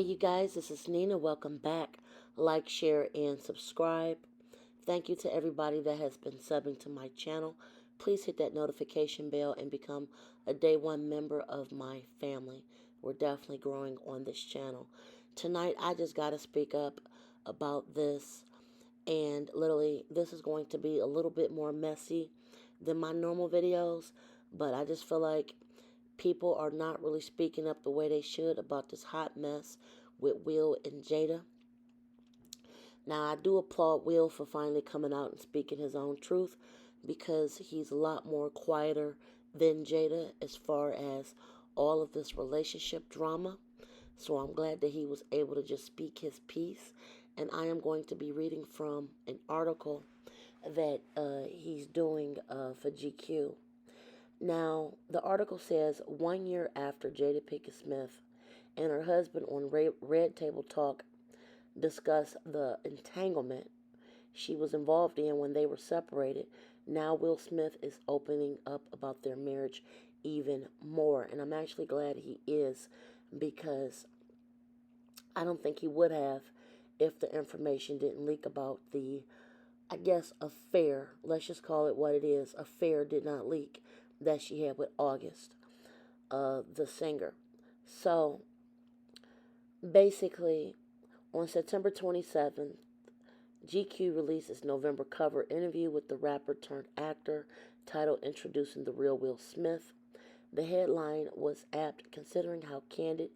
You guys, this is Nina. Welcome back. Like, share, and subscribe. Thank you to everybody that has been subbing to my channel. Please hit that notification bell and become a day one member of my family. We're definitely growing on this channel. Tonight, I just got to speak up about this. And literally, this is going to be a little bit more messy than my normal videos. But I just feel like people are not really speaking up the way they should about this hot mess with Will and Jada. Now, I do applaud Will for finally coming out and speaking his own truth because he's a lot more quieter than Jada as far as all of this relationship drama. So I'm glad that he was able to just speak his piece. And I am going to be reading from an article that he's doing for GQ. Now, the article says 1 year after Jada Pinkett Smith and her husband on Red Table Talk discuss the entanglement she was involved in when they were separated, now Will Smith is opening up about their marriage even more. And I'm actually glad he is, because I don't think he would have if the information didn't leak about the, I guess, affair. Let's just call it what it is. Affair did not leak that she had with August, the singer. So basically, on September 27th, GQ released its November cover interview with the rapper turned actor titled Introducing the Real Will Smith. The headline was apt considering how candid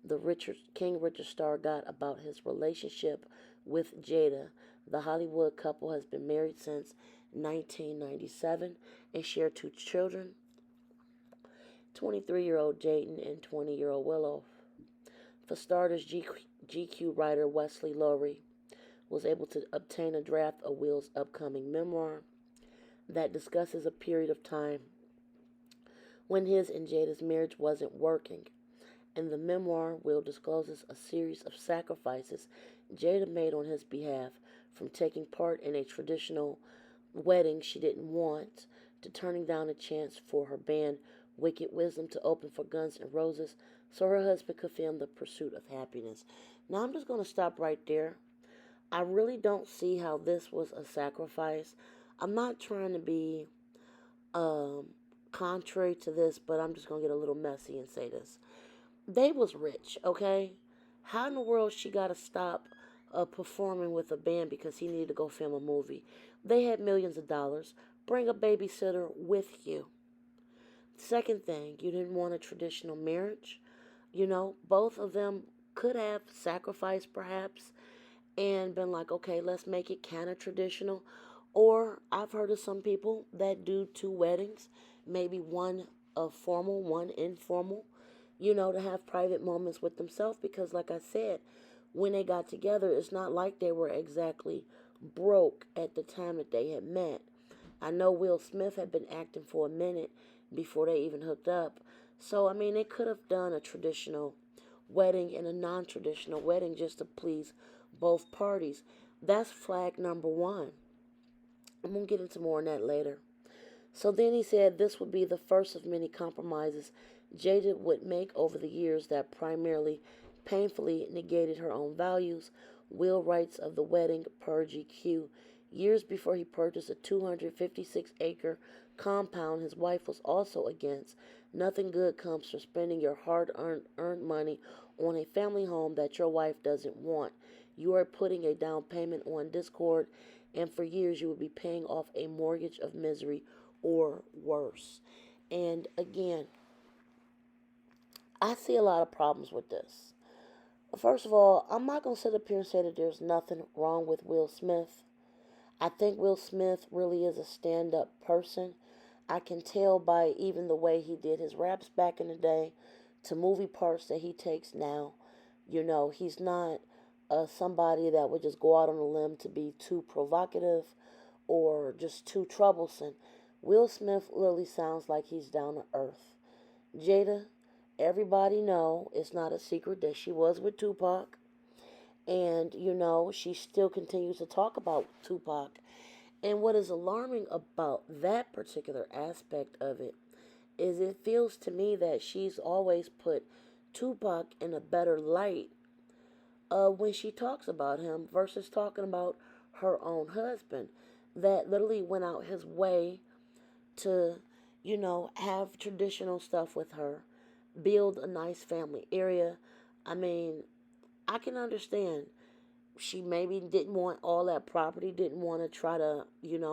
the King Richard star got about his relationship with Jada. The Hollywood couple has been married since 1997 and share two children, 23-year-old Jaden and 20-year-old Willow. For starters, GQ writer Wesley Laurie was able to obtain a draft of Will's upcoming memoir that discusses a period of time when his and Jada's marriage wasn't working. In the memoir, Will discloses a series of sacrifices Jada made on his behalf, from taking part in a traditional wedding she didn't want, to turning down a chance for her band Wicked Wisdom to open for Guns N' Roses so her husband could film The Pursuit of Happiness. Now, I'm just going to stop right there. I really don't see how this was a sacrifice. I'm not trying to be contrary to this, but I'm just going to get a little messy and say this. They was rich, okay? How in the world she got to stop performing with a band because he needed to go film a movie? They had millions of dollars. Bring a babysitter with you. Second thing, you didn't want a traditional marriage. Both of them could have sacrificed perhaps and been like, okay, let's make it kind of traditional. Or I've heard of some people that do two weddings, maybe one formal, one informal, to have private moments with themselves. Because, like I said, when they got together, it's not like they were exactly broke at the time that they had met. I know Will Smith had been acting for a minute before they even hooked up. So, I mean, they could have done a traditional wedding and a non-traditional wedding just to please both parties. That's flag number one. I'm going to get into more on that later. So then he said this would be the first of many compromises Jada would make over the years that primarily painfully negated her own values. Will writes of the wedding per GQ. Years before he purchased a 256-acre compound his wife was also against. Nothing good comes from spending your hard-earned money on a family home that your wife doesn't want. You are putting a down payment on discord, and for years you will be paying off a mortgage of misery or worse. And again, I see a lot of problems with this. First of all, I'm not going to sit up here and say that there's nothing wrong with Will Smith. I think Will Smith really is a stand-up person. I can tell by even the way he did his raps back in the day to movie parts that he takes now. He's not somebody that would just go out on a limb to be too provocative or just too troublesome. Will Smith literally sounds like he's down to earth. Jada, everybody know, it's not a secret that she was with Tupac. And, she still continues to talk about Tupac. And what is alarming about that particular aspect of it is it feels to me that she's always put Tupac in a better light when she talks about him versus talking about her own husband that literally went out his way to, have traditional stuff with her, build a nice family area. I mean, I can understand she maybe didn't want all that property, didn't want to try to,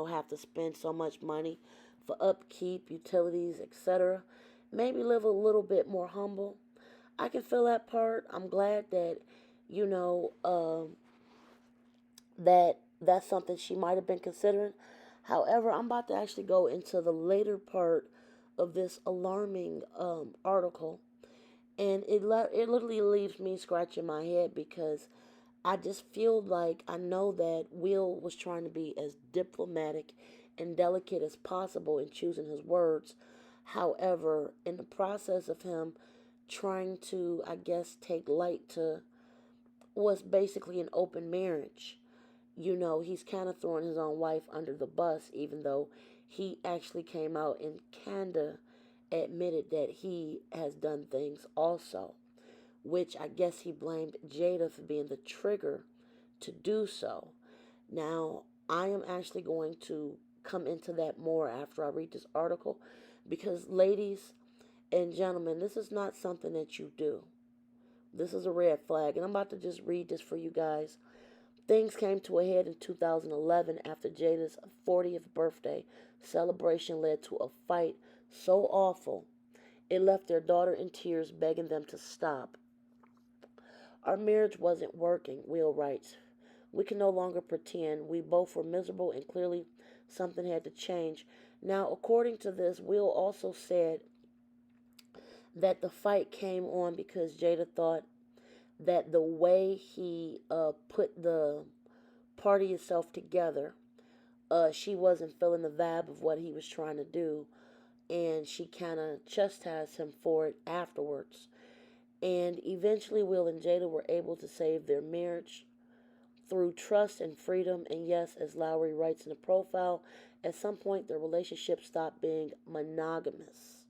have to spend so much money for upkeep, utilities, etc. Maybe live a little bit more humble. I can feel that part. I'm glad that, you know, that's something she might have been considering. However, I'm about to actually go into the later part of this alarming article, and it literally leaves me scratching my head because I just feel like I know that Will was trying to be as diplomatic and delicate as possible in choosing his words. However, in the process of him trying to, I guess, take light to what's basically an open marriage, he's kind of throwing his own wife under the bus, even though he actually came out and kind of admitted that he has done things also, which I guess he blamed Jada for being the trigger to do so. Now, I am actually going to come into that more after I read this article because, ladies and gentlemen, this is not something that you do. This is a red flag, and I'm about to just read this for you guys. Things came to a head in 2011 after Jada's 40th birthday celebration led to a fight so awful it left their daughter in tears, begging them to stop. Our marriage wasn't working, Will writes. We can no longer pretend. We both were miserable and clearly something had to change. Now, according to this, Will also said that the fight came on because Jada thought that the way he put the party itself together, she wasn't feeling the vibe of what he was trying to do, and she kind of chastised him for it afterwards. And eventually, Will and Jada were able to save their marriage through trust and freedom. And yes, as Lowry writes in the profile, at some point their relationship stopped being monogamous.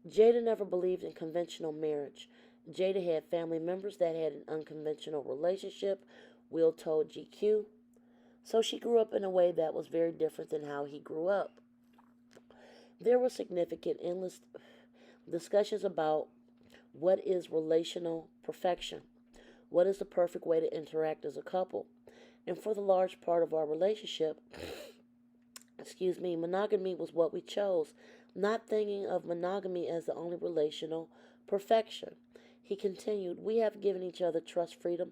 Jada never believed in conventional marriage. Jada had family members that had an unconventional relationship, Will told GQ. So she grew up in a way that was very different than how he grew up. There were significant, endless discussions about what is relational perfection, what is the perfect way to interact as a couple. And for the large part of our relationship, monogamy was what we chose, not thinking of monogamy as the only relational perfection. He continued, we have given each other trust freedom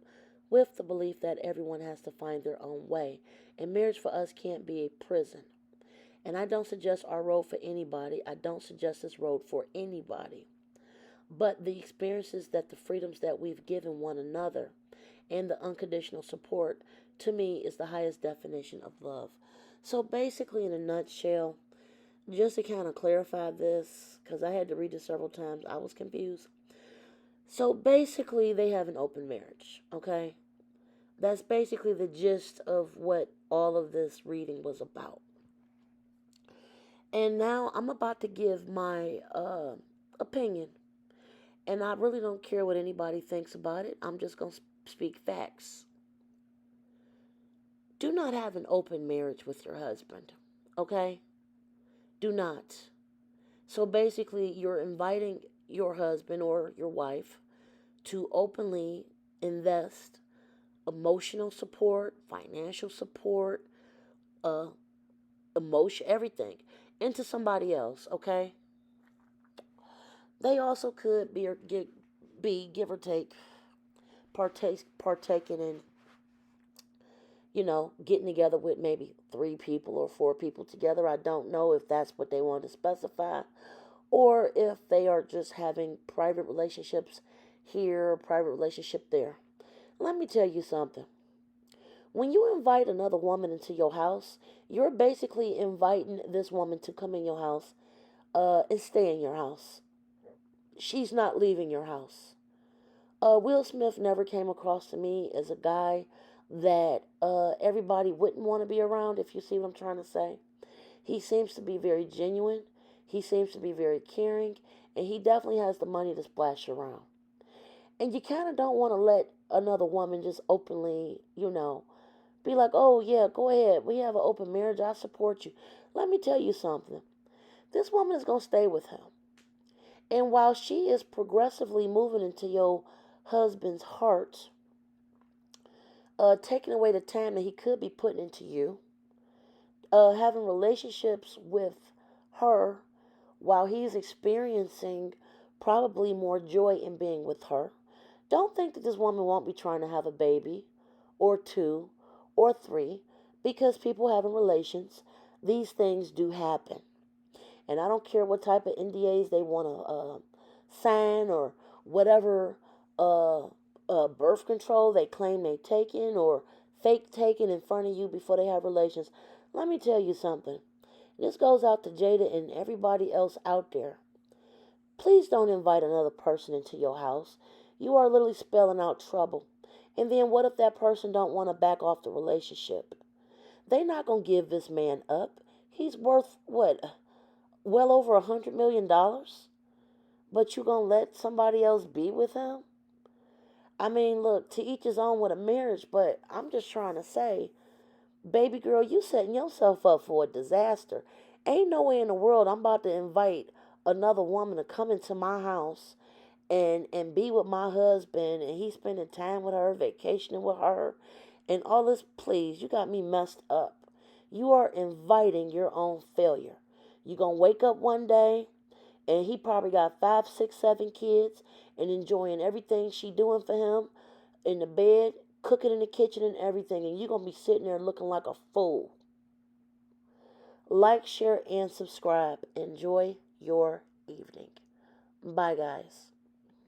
with the belief that everyone has to find their own way. And marriage for us can't be a prison. And I don't suggest our road for anybody. I don't suggest this road for anybody. But the experiences that the freedoms that we've given one another and the unconditional support to me is the highest definition of love. So basically, in a nutshell, just to kind of clarify this, because I had to read this several times, I was confused. So basically, they have an open marriage, okay? That's basically the gist of what all of this reading was about. And now I'm about to give my opinion. And I really don't care what anybody thinks about it. I'm just going to speak facts. Do not have an open marriage with your husband, okay? Do not. So basically, you're inviting your husband or your wife to openly invest emotional support, financial support, uh, emotion, everything into somebody else, okay? They also could be give or take, partaking in, getting together with maybe 3 people or 4 people together. I don't know if that's what they want to specify, or if they are just having private relationships here, private relationship there. Let me tell you something. When you invite another woman into your house, you're basically inviting this woman to come in your house and stay in your house. She's not leaving your house. Will Smith never came across to me as a guy that everybody wouldn't want to be around, if you see what I'm trying to say. He seems to be very genuine. He seems to be very caring. And he definitely has the money to splash around. And you kind of don't want to let another woman just openly, be like, oh, yeah, go ahead. We have an open marriage. I support you. Let me tell you something. This woman is going to stay with him. And while she is progressively moving into your husband's heart, taking away the time that he could be putting into you, having relationships with her while he's experiencing probably more joy in being with her. Don't think that this woman won't be trying to have a baby or two or three because people having relations. These things do happen. And I don't care what type of NDAs they want to sign or whatever birth control they claim they taken or fake taken in front of you before they have relations. Let me tell you something. This goes out to Jada and everybody else out there. Please don't invite another person into your house. You are literally spelling out trouble. And then what if that person don't want to back off the relationship? They not going to give this man up. He's worth what? Well over $100 million? But you going to let somebody else be with him? I mean, look, to each his own with a marriage, but I'm just trying to say, baby girl, you setting yourself up for a disaster. Ain't no way in the world I'm about to invite another woman to come into my house and be with my husband and he's spending time with her, vacationing with her, and all this. Please, you got me messed up. You are inviting your own failure. You gonna wake up one day and he probably got 5, 6, 7 kids and enjoying everything she doing for him in the bed, cooking in the kitchen and everything, and you gonna be sitting there looking like a fool. Like, share, and subscribe. Enjoy your evening. Bye, guys.